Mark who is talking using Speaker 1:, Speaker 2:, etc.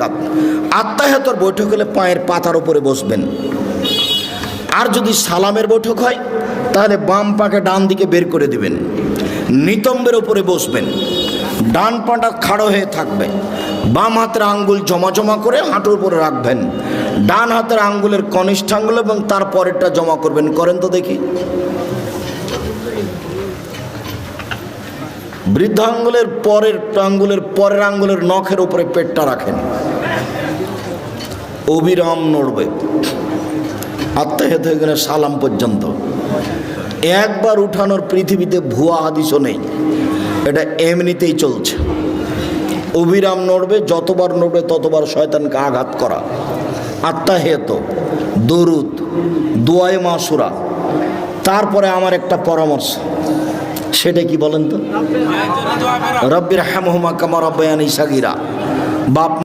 Speaker 1: রাকাত। আত্তাহিয়াতুর বৈঠক হলে পায়ের পাতার উপরে বসবেন। আর যদি সালামের বৈঠক হয় তাহলে বাম পাকে ডান দিকে বের করে দিবেন, নিতম্বের উপরে বসবেন, ডান পাটা খাড়ো হয়ে থাকবে, বাম হাতের আঙ্গুল জমা জমা করে হাঁটুর উপরে রাখবেন, ডান হাতের আঙ্গুলের কনিষ্ঠ আঙ্গুল এবং তার পরেরটা জমা করবেন। করেন তো দেখি। বৃদ্ধ আঙ্গুলের পরের আঙ্গুলের নখের উপরে পেটটা রাখেন, অবিরাম নড়বে আত্তাহিয়াত হয়ে গেলে সালাম পর্যন্ত। একবার উঠানোর পৃথিবীতে ভুয়া হাদিসও নেই, এটা এমনিতেই চলছে। অবিরাম নড়বে, যতবার নড়বে ততবার শয়তানকে আঘাত করা। আত্তাহিয়াত, দরুদ, দুআয়ে মাসুরা। তারপরে আমার একটা পরামর্শ, সেটা কি বলেন তো? রব্বির হামহুমা কামা রাব্বায়ানি সাগীরা। বাপ